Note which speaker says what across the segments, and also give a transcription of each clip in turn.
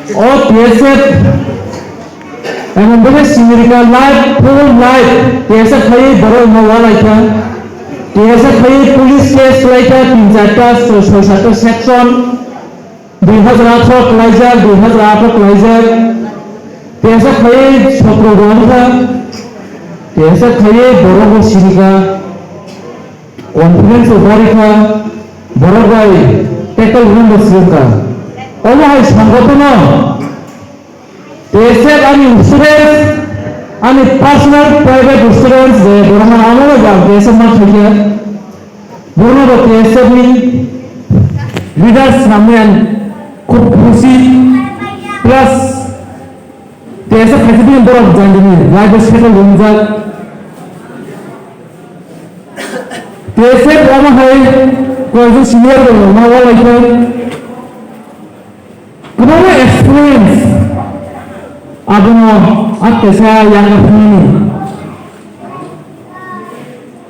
Speaker 1: Oh, TSF, and this America life, full life, TSF है बड़ो मवा लाइका, TSF है police case लाइका 3-4 social section, 2018 लाइजार, 2018 लाइजार, TSF है छप्रोग्राम का, TSF है बड़ो वो सिरिका, confidence उबारी का, बड़ो भाई, tackle run बसिरका, Allah है संगठन TSF आणि insurance आणि personal private insurance जे बरोबर आम्हाला जाऊ TSF मा ठेवल्या बरोबर TSF नी leaders नामयान खूप खुशी plus TSF खाली बरोबर जाणली राज्य सेटल होऊन जात TSF आम्हा आहे कोण सिनियर मावा like Kenapa experience abang apa saya yang ini?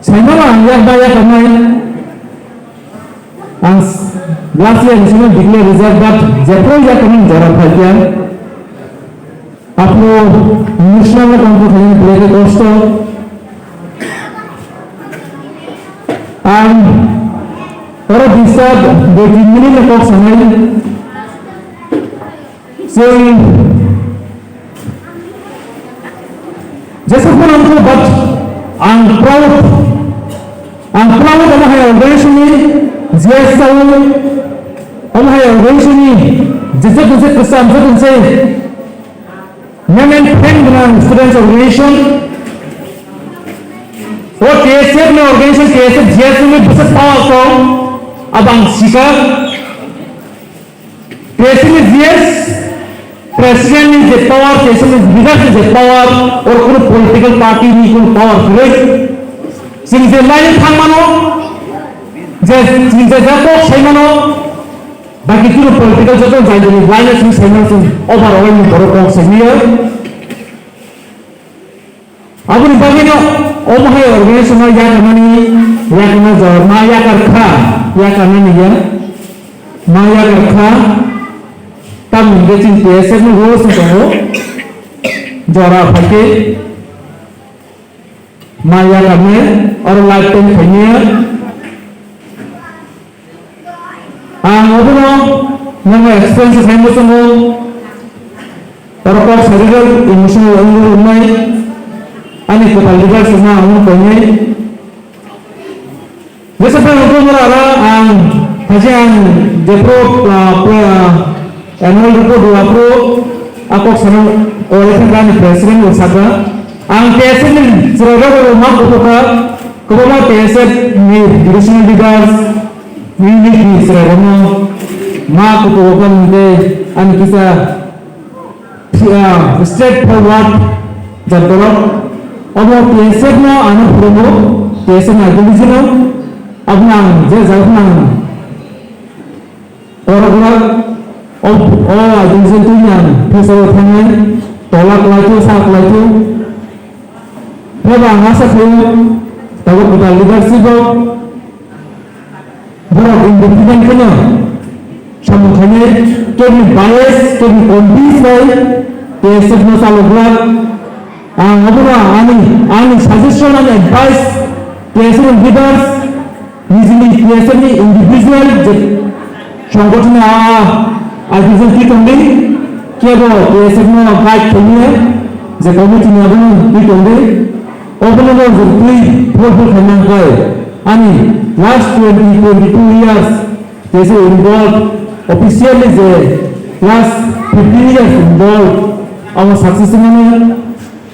Speaker 1: Saya malah yang banyak kemarin. Last year national declare result but Jepro ya kami jarak bagian. Aku national kampus ini belajar kosto. Orang bisa begini lekok sampai. So, just for example, but I'm proud of my organization. Yes, my organization. Just some say, women friend students organization. What TSF organization TSF yes में business power को abang sika. TSF yes. President is the power, president is leader is the power, or कोई political party नहीं कोई power करे. Singh line थांग मानो, जैसे सिंह जाको सही मानो, बाकी कोई political जो तो जाइए नहीं लाइन सिंह सही मानो सिंह overall में बड़ो कौन सही है. अब इन बाकी ना ओम है organization में या करनी या करना जोर माया करखा या करना नहीं है माया करखा तब इंगेजिंग TSF में वो सुनो जोरा फटे माया करने और लाइफ टाइम खेलने वो नंगे एक्सपेंसेस हैं मुझे और कोई सेरिकल इमोशनल उन्नय अनेक पॉलिटिकल सुना उन कोने जैसे पर उनको मेरा रहा हज़ार जेप्रो annual report dua aku senang oleh kan presiden usaha TSF ni sebagai rumah kepada TSF ni divisional leaders ni sebagai rumah kepada ni an kita straight forward jadwal अब TSF ना आना promo TSF ना divisional अब ना जैसे ना और division tu yang pusat tangan tolak lagi sak lagi Lepas masa tu tahu kita leadership berat independen kena sama kena kami bias kami convince baik TSF masalah berat apa ani suggestion and advice TSF leaders usually TSF ni individual संगठन artificial की टंडे क्या वो TSF में bike चलनी है जब committee में अभी की टंडे ओपन लोग जुर्ती फुल खाना खाए आनी last 22 years TSF involved officially the last 15 years involved our success में